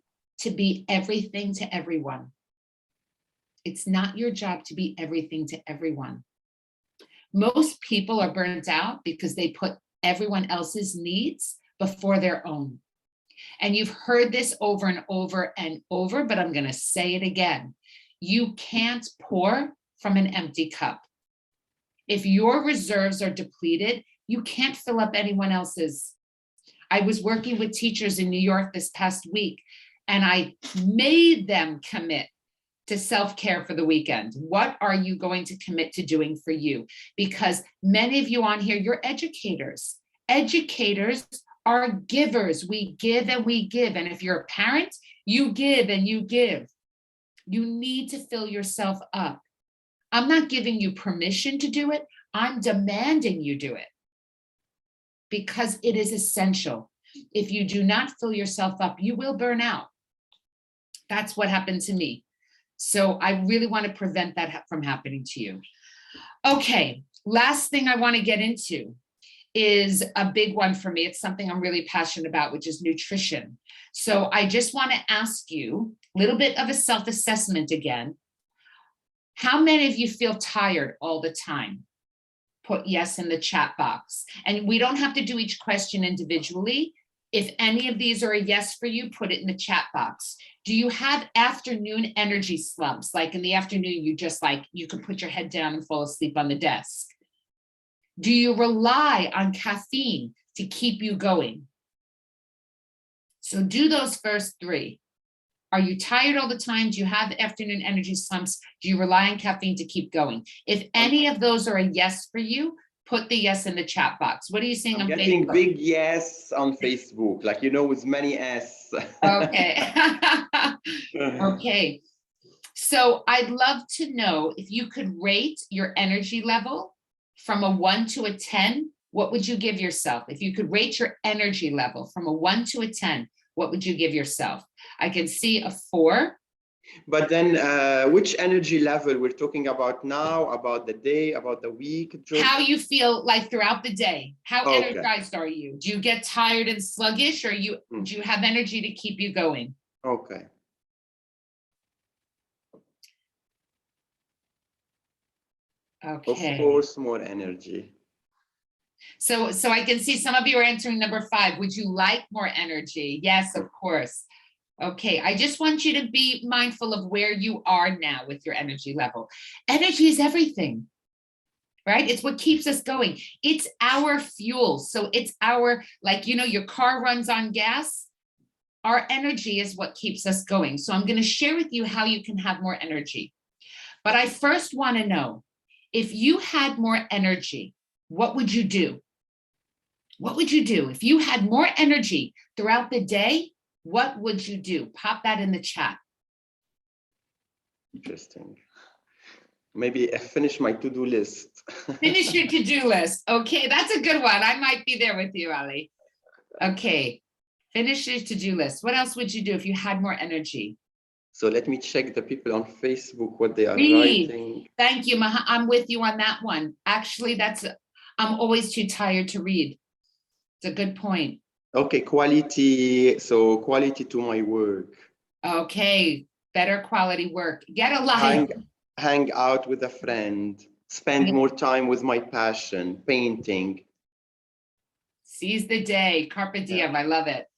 to be everything to everyone. It's not your job to be everything to everyone. Most people are burnt out because they put everyone else's needs before their own. And you've heard this over and over and over, but I'm going to say it again. You can't pour from an empty cup. If your reserves are depleted, you can't fill up anyone else's. I was working with teachers in New York this past week, and I made them commit to self-care for the weekend. What are you going to commit to doing for you? Because many of you on here, you're educators. Educators are givers. We give and we give. And if you're a parent, you give and you give. You need to fill yourself up. I'm not giving you permission to do it. I'm demanding you do it because it is essential. If you do not fill yourself up, you will burn out. That's what happened to me. So I really want to prevent that from happening to you. Okay, last thing I want to get into is a big one for me. It's something I'm really passionate about, which is nutrition. So I just want to ask you a little bit of a self-assessment again. How many of you feel tired all the time? Put yes in the chat box. And we don't have to do each question individually. If any of these are a yes for you, put it in the chat box. Do you have afternoon energy slumps? Like in the afternoon, you could put your head down and fall asleep on the desk. Do you rely on caffeine to keep you going? So do those first three. Are you tired all the time? Do you have afternoon energy slumps? Do you rely on caffeine to keep going? If any of those are a yes for you, put the yes in the chat box. What are you seeing on Facebook? Getting big yes on Facebook, with many S. Okay. Okay. So I'd love to know if you could rate your energy level from a 1 to a 10, what would you give yourself? If you could rate your energy level from a 1 to a 10, what would you give yourself? I can see a 4. But then which energy level we're talking about now, about the day, about the week? How you feel like throughout the day? How Okay. energized are you? Do you get tired and sluggish, or do you have energy to keep you going? Okay. Okay. Of course, more energy. So I can see some of you are answering number 5. Would you like more energy? Yes, of course. Okay, I just want you to be mindful of where you are now with your energy level. Energy is everything, right? It's what keeps us going. It's our fuel. So it's our, like, you know, your car runs on gas. Our energy is what keeps us going. So I'm going to share with you how you can have more energy. But I first want to know, if you had more energy, what would you do? What would you do? If you had more energy throughout the day, what would you do? Pop that in the chat. Interesting. Maybe finish my to-do list. Finish your to-do list. Okay, that's a good one. I might be there with you, Ali. Okay, finish your to-do list. What else would you do if you had more energy? So let me check the people on Facebook, what they are Read. writing. Thank you, Maha. I'm with you on that one. Actually, I'm always too tired to read. It's a good point. Okay, quality. So quality to my work. Okay, better quality work. Get a life. Hang out with a friend. Spend more time with my passion, painting. Seize the day. Carpe diem. Yeah. I love it.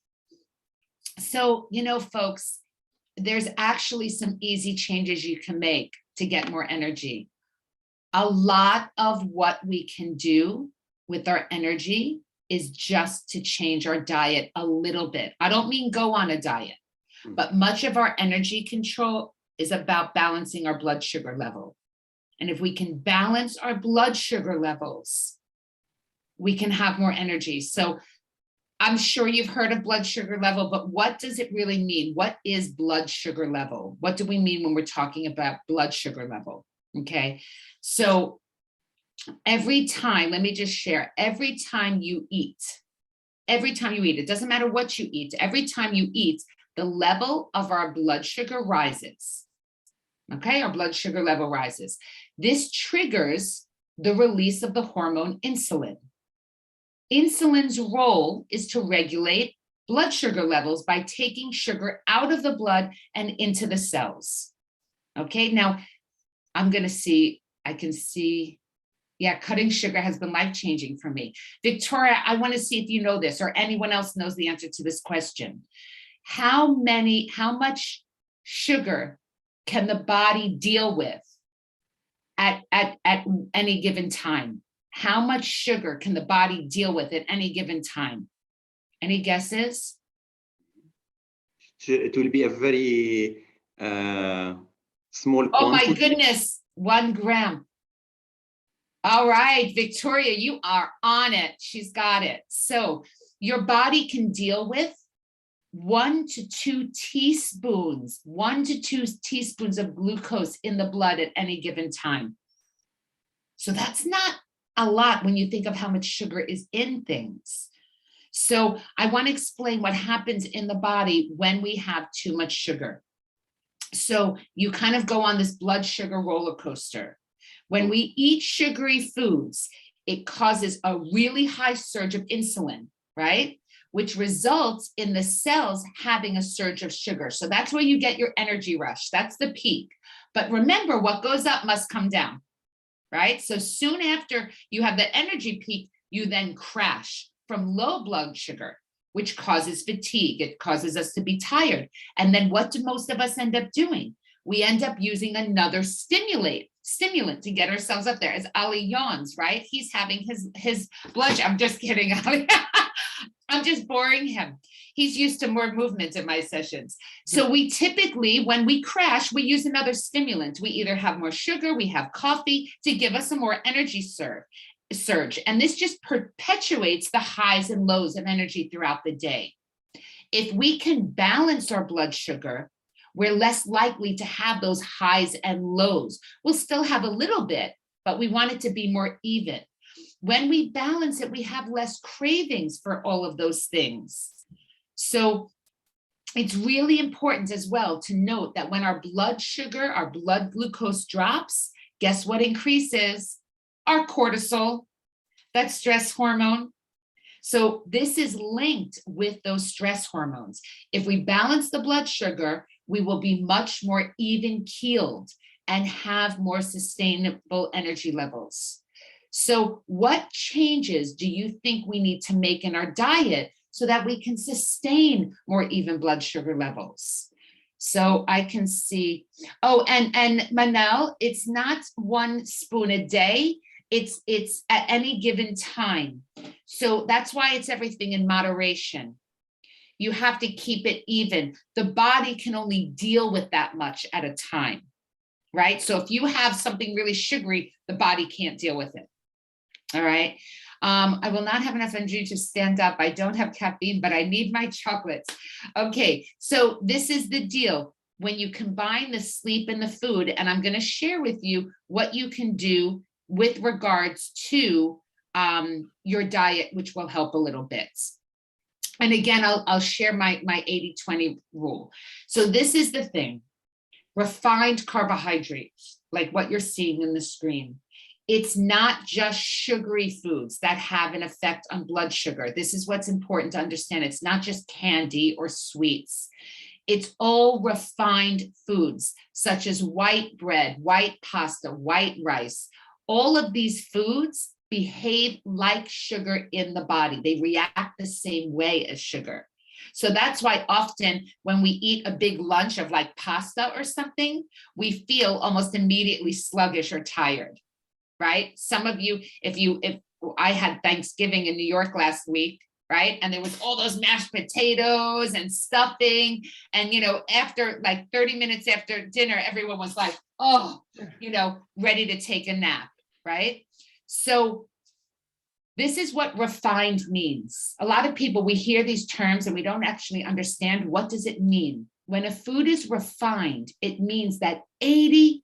So, you know, folks, there's actually some easy changes you can make to get more energy. A lot of what we can do with our energy is just to change our diet a little bit. I don't mean go on a diet, but much of our energy control is about balancing our blood sugar level. And if we can balance our blood sugar levels, we can have more energy. So I'm sure you've heard of blood sugar level, but what does it really mean? What is blood sugar level? What do we mean when we're talking about blood sugar level? Okay, so every time, let me just share, every time you eat, it doesn't matter what you eat, every time you eat, the level of our blood sugar rises. Okay, our blood sugar level rises. This triggers the release of the hormone insulin. Insulin's role is to regulate blood sugar levels by taking sugar out of the blood and into the cells. Okay, now I'm going to see, I can see, yeah, cutting sugar has been life-changing for me. Victoria, I want to see if you know this or anyone else knows the answer to this question. How much sugar can the body deal with at any given time? How much sugar can the body deal with at any given time? Any guesses? It will be a very small quantity. Oh my goodness, 1 gram. All right, Victoria, you are on it. She's got it. So your body can deal with 1 to 2 teaspoons, 1 to 2 teaspoons of glucose in the blood at any given time. So that's not a lot when you think of how much sugar is in things. So I want to explain what happens in the body when we have too much sugar. So you kind of go on this blood sugar roller coaster. When we eat sugary foods, it causes a really high surge of insulin, right? Which results in the cells having a surge of sugar. So that's where you get your energy rush. That's the peak. But remember, what goes up must come down, right? So soon after you have the energy peak, you then crash from low blood sugar, which causes fatigue. It causes us to be tired. And then what do most of us end up doing? We end up using another stimulant to get ourselves up there. As Ali yawns, right? He's having his blood. I'm just kidding, Ali. I'm just boring him. He's used to more movement in my sessions. So we typically, when we crash, we use another stimulant. We either have more sugar, we have coffee to give us a more energy surge. And this just perpetuates the highs and lows of energy throughout the day. If we can balance our blood sugar, we're less likely to have those highs and lows. We'll still have a little bit, but we want it to be more even. When we balance it, we have less cravings for all of those things. So it's really important as well to note that when our blood sugar, our blood glucose drops, guess what increases? Our cortisol, that stress hormone. So this is linked with those stress hormones. If we balance the blood sugar, we will be much more even keeled and have more sustainable energy levels. So what changes do you think we need to make in our diet so that we can sustain more even blood sugar levels? So I can see, oh, and Manel, it's not 1 spoon a day. It's at any given time. So that's why it's everything in moderation. You have to keep it even. The body can only deal with that much at a time, right? So if you have something really sugary, the body can't deal with it. All right. I will not have enough energy to stand up. I don't have caffeine, but I need my chocolates. Okay, so this is the deal. When you combine the sleep and the food, and I'm going to share with you what you can do with regards to your diet, which will help a little bit. And again, I'll share my 80-20 rule. So this is the thing, refined carbohydrates, like what you're seeing in the screen. It's not just sugary foods that have an effect on blood sugar. This is what's important to understand. It's not just candy or sweets. It's all refined foods, such as white bread, white pasta, white rice. All of these foods behave like sugar in the body. They react the same way as sugar. So that's why often when we eat a big lunch of like pasta or something, we feel almost immediately sluggish or tired, right? Some of you, if I had Thanksgiving in New York last week, right? And there was all those mashed potatoes and stuffing. And, you know, after like 30 minutes after dinner, everyone was like, oh, you know, ready to take a nap, right? So this is what refined means. A lot of people, we hear these terms and we don't actually understand what does it mean. When a food is refined, it means that 80%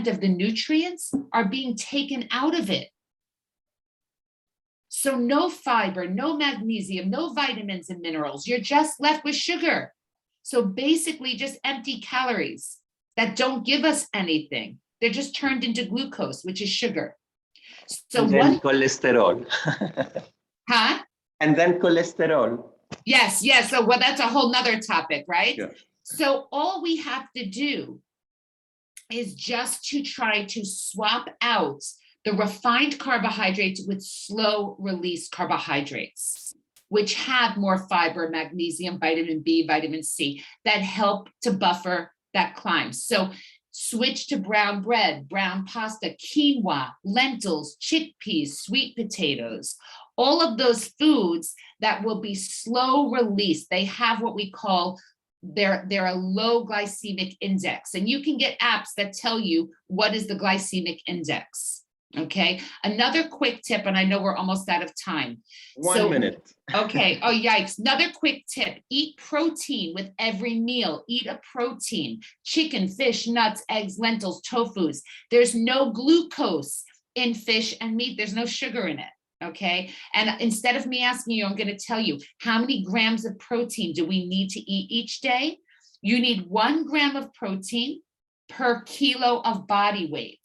of the nutrients are being taken out of it. So no fiber, no magnesium, no vitamins and minerals. You're just left with sugar. So basically just empty calories that don't give us anything. They're just turned into glucose, which is sugar. So and then cholesterol. Huh? And then cholesterol. Yes, yes. So well, that's a whole nother topic, right? Yeah. So all we have to do is just to try to swap out the refined carbohydrates with slow release carbohydrates, which have more fiber, magnesium, vitamin B, vitamin C, that help to buffer that climb. So switch to brown bread, brown pasta, quinoa, lentils, chickpeas, sweet potatoes, all of those foods that will be slow release. They have what we call they're a low glycemic index. And you can get apps that tell you what is the glycemic index. Okay, another quick tip, and I know we're almost out of time. 1 minute. Okay, oh yikes. Another quick tip, eat protein with every meal. Eat a protein, chicken, fish, nuts, eggs, lentils, tofus. There's no glucose in fish and meat. There's no sugar in it, okay? And instead of me asking you, I'm gonna tell you, how many grams of protein do we need to eat each day? You need 1 gram of protein per kilo of body weight.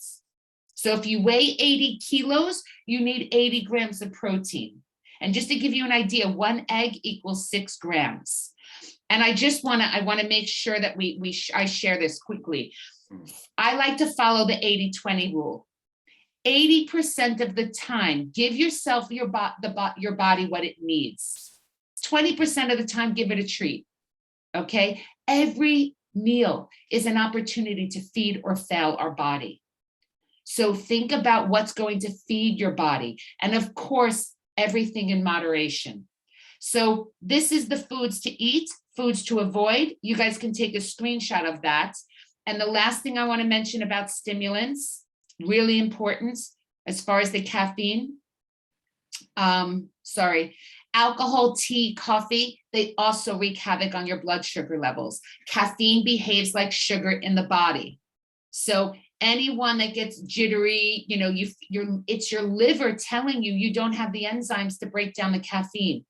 So if you weigh 80 kilos, you need 80 grams of protein. And just to give you an idea, 1 egg equals 6 grams. And I just I wanna make sure that I share this quickly. I like to follow the 80-20 rule. 80% of the time, give yourself your body what it needs. 20% of the time, give it a treat, okay? Every meal is an opportunity to feed or fail our body. So think about what's going to feed your body. And of course, everything in moderation. So this is the foods to eat, foods to avoid. You guys can take a screenshot of that. And the last thing I want to mention about stimulants, really important as far as the caffeine. Alcohol, tea, coffee, they also wreak havoc on your blood sugar levels. Caffeine behaves like sugar in the body. So anyone that gets jittery, you know, it's your liver telling you you don't have the enzymes to break down the caffeine.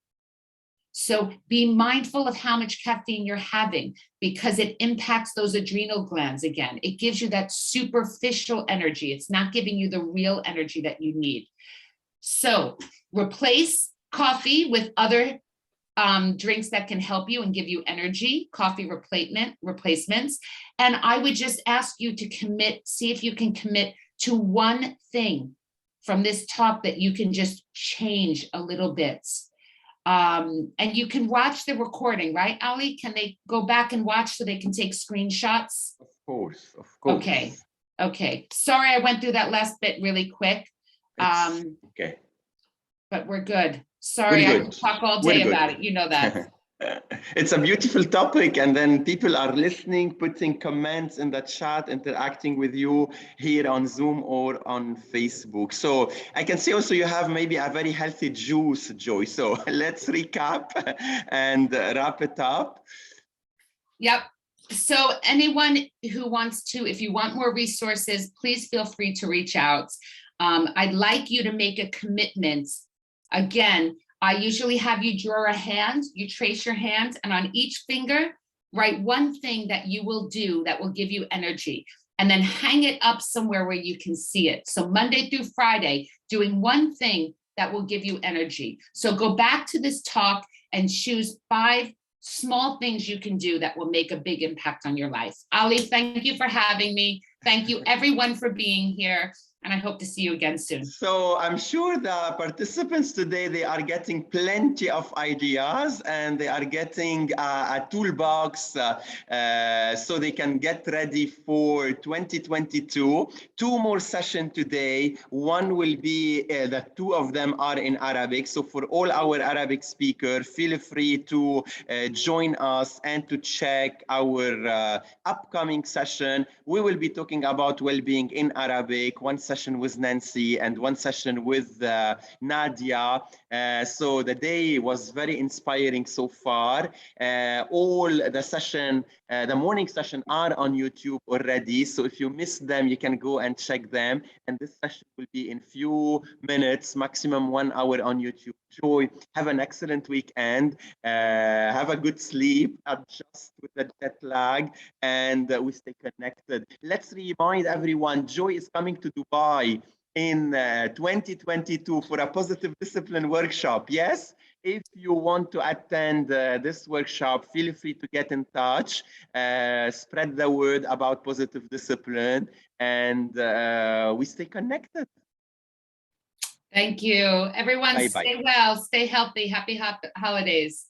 So be mindful of how much caffeine you're having, because it impacts those adrenal glands again. It gives you that superficial energy. It's not giving you the real energy that you need. So replace coffee with other drinks that can help you and give you energy, coffee replacements. And I would just ask you to see if you can commit to one thing from this talk that you can just change a little bit. And you can watch the recording, right, Ali? Can they go back and watch so they can take screenshots? Of course, of course. Okay. Sorry, I went through that last bit really quick. Okay. But we're good. Sorry, I could talk all day about it. You know that. It's a beautiful topic, and then people are listening, putting comments in the chat, interacting with you here on Zoom or on Facebook. So I can see also you have maybe a very healthy juice, Joy. So let's recap and wrap it up. Yep. So anyone who wants to, if you want more resources, please feel free to reach out. I'd like you to make a commitment. Again, I usually have you draw a hand, you trace your hand, and on each finger, write one thing that you will do that will give you energy, and then hang it up somewhere where you can see it. So Monday through Friday, doing one thing that will give you energy. So go back to this talk and choose 5 small things you can do that will make a big impact on your life. Ali, thank you for having me. Thank you everyone for being here. And I hope to see you again soon. So I'm sure the participants today, they are getting plenty of ideas, and they are getting a toolbox so they can get ready for 2022. 2 more sessions today. One will be, the 2 of them are in Arabic. So for all our Arabic speakers, feel free to join us and to check our upcoming session. We will be talking about well-being in Arabic. One session with Nancy and one session with Nadia. So the day was very inspiring so far. All the morning session are on YouTube already. So if you missed them, you can go and check them. And this session will be in few minutes, maximum 1 hour on YouTube. Joy, have an excellent weekend. Have a good sleep, adjust with the jet lag, and we stay connected. Let's remind everyone, Joy is coming to Dubai in 2022 for a positive discipline workshop. Yes, if you want to attend this workshop, feel free to get in touch, spread the word about positive discipline, and we stay connected. Thank you. Everyone, Bye-bye. stay well, stay healthy. Happy holidays.